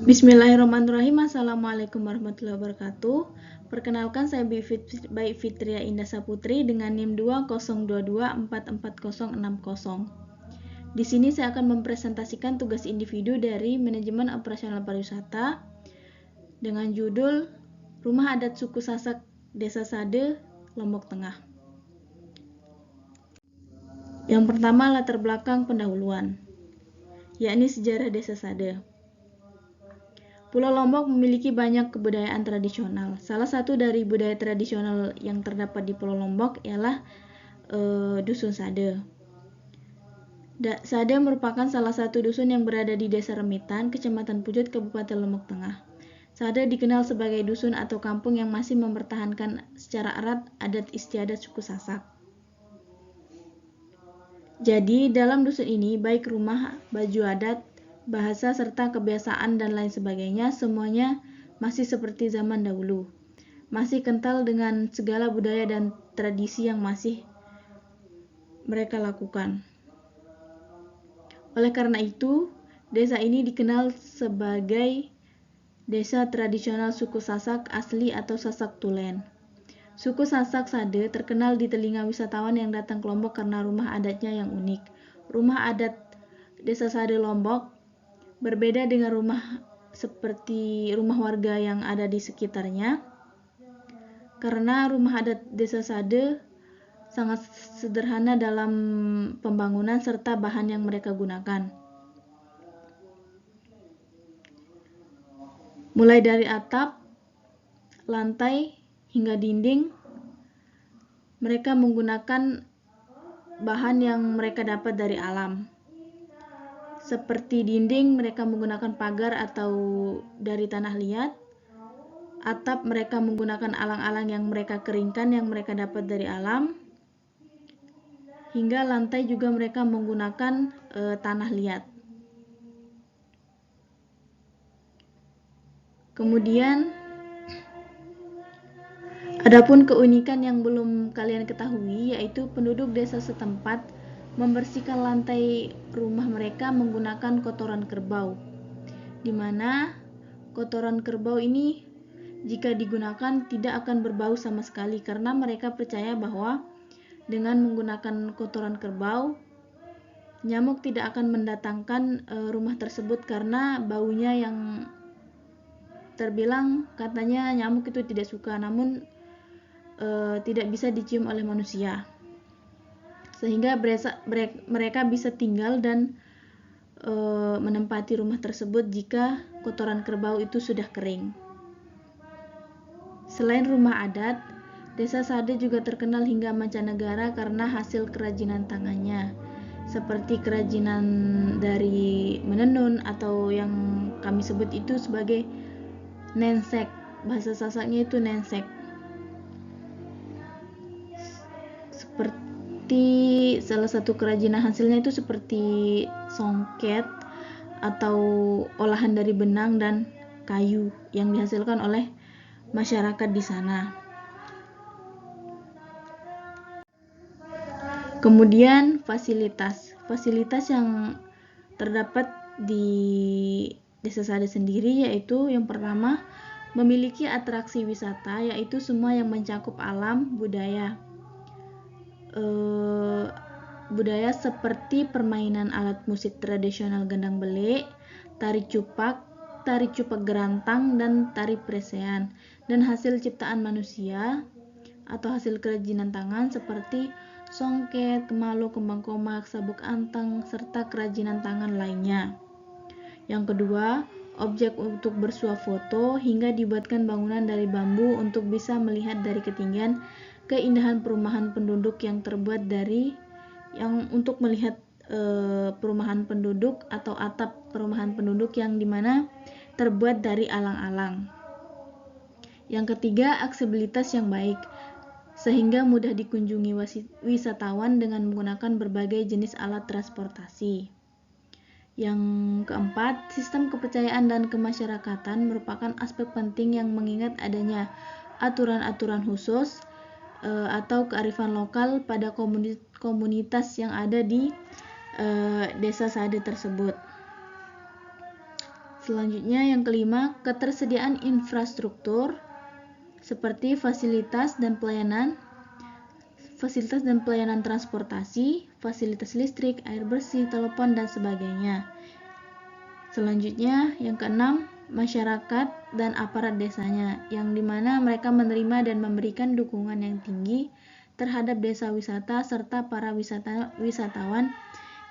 Bismillahirrahmanirrahim. Assalamualaikum warahmatullahi wabarakatuh. Perkenalkan, saya Baik Fitria Indah Saputri dengan NIM 202244060. Di sini saya akan mempresentasikan tugas individu dari Manajemen Operasional Pariwisata dengan judul Rumah Adat Suku Sasak Desa Sade, Lombok Tengah. Yang pertama, latar belakang pendahuluan, yakni sejarah Desa Sade. Pulau Lombok memiliki banyak kebudayaan tradisional. Salah satu dari budaya tradisional yang terdapat di Pulau Lombok ialah Dusun Sade. Sade merupakan salah satu dusun yang berada di Desa Remitan, Kecamatan Pujut, Kabupaten Lombok Tengah. Sade dikenal sebagai dusun atau kampung yang masih mempertahankan secara erat adat istiadat suku Sasak. Jadi, dalam dusun ini, baik rumah, baju adat, bahasa, serta kebiasaan dan lain sebagainya, semuanya masih seperti zaman dahulu. Masih kental dengan segala budaya dan tradisi yang masih mereka lakukan. Oleh karena itu, desa ini dikenal sebagai desa tradisional suku Sasak asli atau Sasak Tulen. Suku Sasak Sade terkenal di telinga wisatawan yang datang ke Lombok karena rumah adatnya yang unik. Rumah adat Desa Sade Lombok berbeda dengan rumah seperti rumah warga yang ada di sekitarnya, karena rumah adat Desa Sade sangat sederhana dalam pembangunan serta bahan yang mereka gunakan. Mulai dari atap, lantai, hingga dinding, mereka menggunakan bahan yang mereka dapat dari alam. Seperti dinding, mereka menggunakan pagar atau dari tanah liat. Atap, mereka menggunakan alang-alang yang mereka keringkan yang mereka dapat dari alam. Hingga lantai juga mereka menggunakan tanah liat. Kemudian, adapun keunikan yang belum kalian ketahui, yaitu penduduk desa setempat membersihkan lantai rumah mereka menggunakan kotoran kerbau, di mana kotoran kerbau ini jika digunakan tidak akan berbau sama sekali, karena mereka percaya bahwa dengan menggunakan kotoran kerbau, nyamuk tidak akan mendatangkan rumah tersebut karena baunya yang terbilang katanya nyamuk itu tidak suka, namun tidak bisa dicium oleh manusia, sehingga mereka bisa tinggal dan menempati rumah tersebut jika kotoran kerbau itu sudah kering. Selain rumah adat, Desa Sade juga terkenal hingga mancanegara karena hasil kerajinan tangannya, seperti kerajinan dari menenun atau yang kami sebut itu sebagai nensek. Bahasa Sasaknya itu nensek. Seperti salah satu kerajinan hasilnya itu seperti songket atau olahan dari benang dan kayu yang dihasilkan oleh masyarakat di sana. Kemudian fasilitas yang terdapat di Desa Sade sendiri, yaitu yang pertama, memiliki atraksi wisata, yaitu semua yang mencakup alam, budaya seperti permainan alat musik tradisional gendang belek, tari cupak gerantang, dan tari presean, dan hasil ciptaan manusia atau hasil kerajinan tangan seperti songket, kemalu, kembang komak, sabuk anteng, serta kerajinan tangan lainnya. Yang kedua, objek untuk bersuah foto, hingga dibuatkan bangunan dari bambu untuk bisa melihat dari ketinggian keindahan perumahan penduduk yang terbuat dari untuk melihat perumahan penduduk atau atap perumahan penduduk yang dimana terbuat dari alang-alang. Yang ketiga, aksesibilitas yang baik, sehingga mudah dikunjungi wisatawan dengan menggunakan berbagai jenis alat transportasi. Yang keempat, sistem kepercayaan dan kemasyarakatan merupakan aspek penting yang mengingat adanya aturan-aturan khusus atau kearifan lokal pada komunitas yang ada di Desa Sade tersebut. Selanjutnya yang kelima, ketersediaan infrastruktur seperti fasilitas dan pelayanan transportasi, fasilitas listrik, air bersih, telepon, dan sebagainya. Selanjutnya yang keenam, masyarakat dan aparat desanya, yang dimana mereka menerima dan memberikan dukungan yang tinggi terhadap desa wisata serta para wisatawan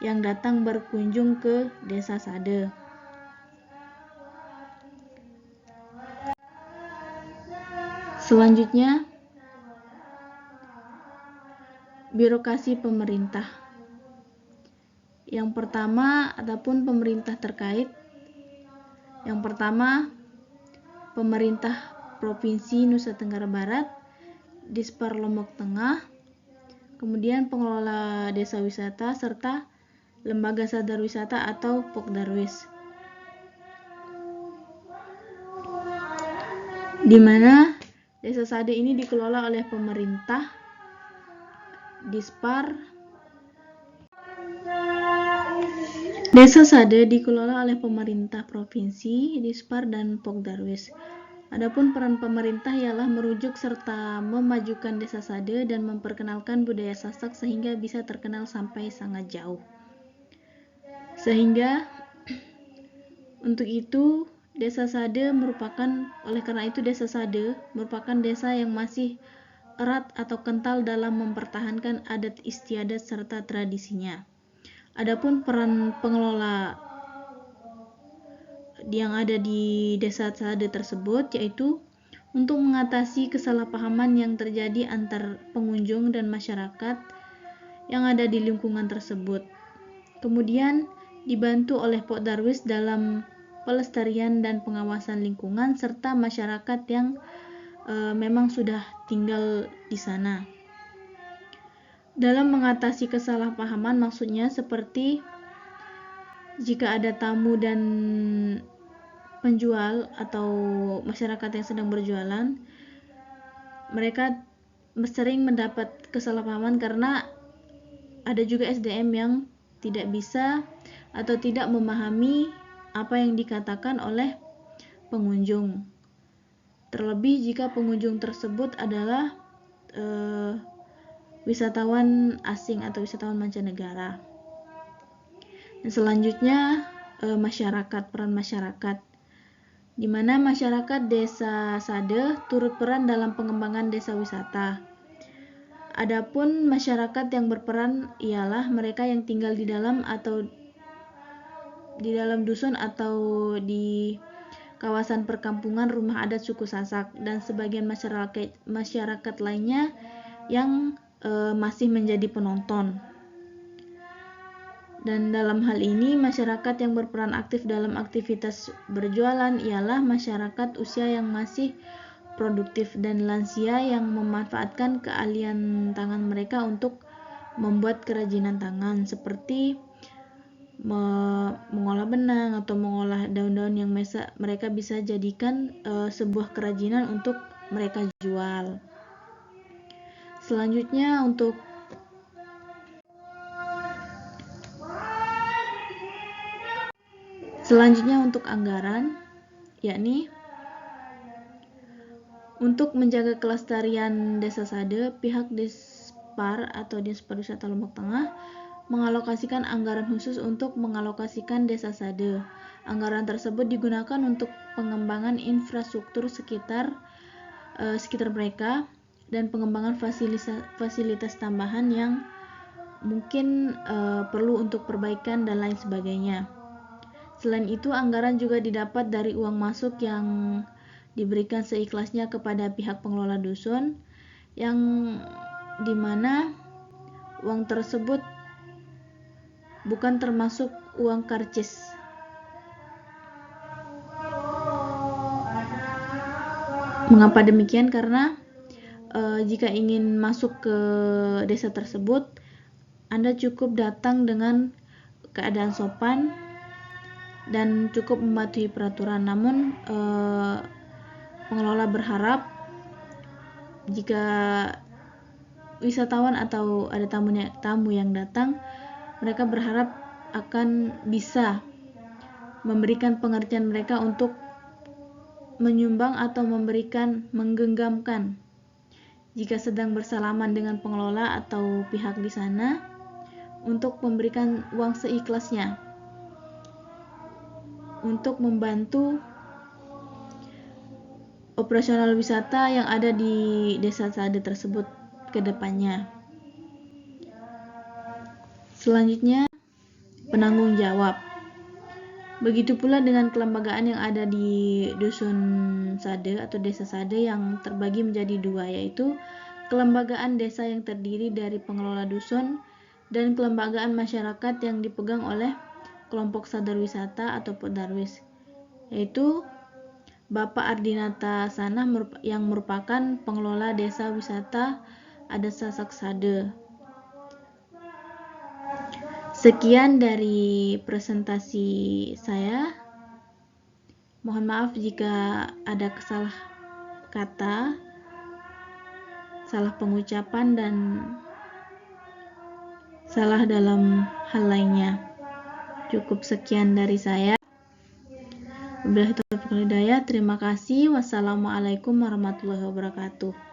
yang datang berkunjung ke Desa Sade. Selanjutnya, birokrasi pemerintah. Yang pertama, adapun pemerintah terkait. Yang pertama, pemerintah Provinsi Nusa Tenggara Barat, Dispar Lombok Tengah, kemudian pengelola desa wisata, serta lembaga sadar wisata atau Pokdarwis. Di mana Desa Sade ini dikelola oleh pemerintah, Dispar. Desa Sade dikelola oleh pemerintah provinsi, Dispar, dan Pokdarwis. Adapun peran pemerintah ialah merujuk serta memajukan Desa Sade dan memperkenalkan budaya Sasak sehingga bisa terkenal sampai sangat jauh. Sehingga untuk itu Desa Sade oleh karena itu Desa Sade merupakan desa yang masih erat atau kental dalam mempertahankan adat istiadat serta tradisinya. Adapun peran pengelola yang ada di Desa Sade tersebut yaitu untuk mengatasi kesalahpahaman yang terjadi antar pengunjung dan masyarakat yang ada di lingkungan tersebut. Kemudian dibantu oleh Pokdarwis dalam pelestarian dan pengawasan lingkungan serta masyarakat yang memang sudah tinggal di sana. Dalam mengatasi kesalahpahaman maksudnya seperti jika ada tamu dan penjual atau masyarakat yang sedang berjualan, mereka sering mendapat kesalahpahaman karena ada juga SDM yang tidak bisa atau tidak memahami apa yang dikatakan oleh pengunjung. Terlebih jika pengunjung tersebut adalah wisatawan asing atau wisatawan mancanegara. Dan selanjutnya peran masyarakat, di mana masyarakat Desa Sade turut peran dalam pengembangan desa wisata. Adapun masyarakat yang berperan ialah mereka yang tinggal di dalam dusun atau di kawasan perkampungan rumah adat suku Sasak dan sebagian masyarakat lainnya yang masih menjadi penonton. Dan dalam hal ini masyarakat yang berperan aktif dalam aktivitas berjualan ialah masyarakat usia yang masih produktif dan lansia yang memanfaatkan keahlian tangan mereka untuk membuat kerajinan tangan seperti mengolah benang atau mengolah daun-daun yang mereka bisa jadikan sebuah kerajinan untuk mereka jual. Selanjutnya untuk anggaran, yakni untuk menjaga kelestarian Desa Sade, pihak Dispar atau Dispar Wisata Lombok Tengah mengalokasikan anggaran khusus untuk mengalokasikan Desa Sade. Anggaran tersebut digunakan untuk pengembangan infrastruktur sekitar mereka dan pengembangan fasilitas tambahan yang mungkin perlu untuk perbaikan dan lain sebagainya. Selain itu, anggaran juga didapat dari uang masuk yang diberikan seikhlasnya kepada pihak pengelola dusun, yang dimana uang tersebut bukan termasuk uang karcis. Mengapa demikian? Karena jika ingin masuk ke desa tersebut, Anda cukup datang dengan keadaan sopan dan cukup mematuhi peraturan. Namun pengelola berharap jika wisatawan atau ada tamu yang datang, mereka berharap akan bisa memberikan pengertian mereka untuk menyumbang atau menggenggamkan jika sedang bersalaman dengan pengelola atau pihak di sana, untuk memberikan uang seikhlasnya untuk membantu operasional wisata yang ada di desa Sade tersebut ke depannya. Selanjutnya, penanggung jawab. Begitu pula dengan kelembagaan yang ada di Dusun Sade atau Desa Sade yang terbagi menjadi dua, yaitu kelembagaan desa yang terdiri dari pengelola dusun dan kelembagaan masyarakat yang dipegang oleh kelompok sadar wisata atau Podarwis, yaitu Bapak Ardinata Sanah yang merupakan pengelola desa wisata adat Sasak Sade. Sekian dari presentasi saya. Mohon maaf jika ada salah kata, salah pengucapan, dan salah dalam hal lainnya. Cukup sekian dari saya. Wabillahi taufiq wal hidayah. Terima kasih. Wassalamualaikum warahmatullahi wabarakatuh.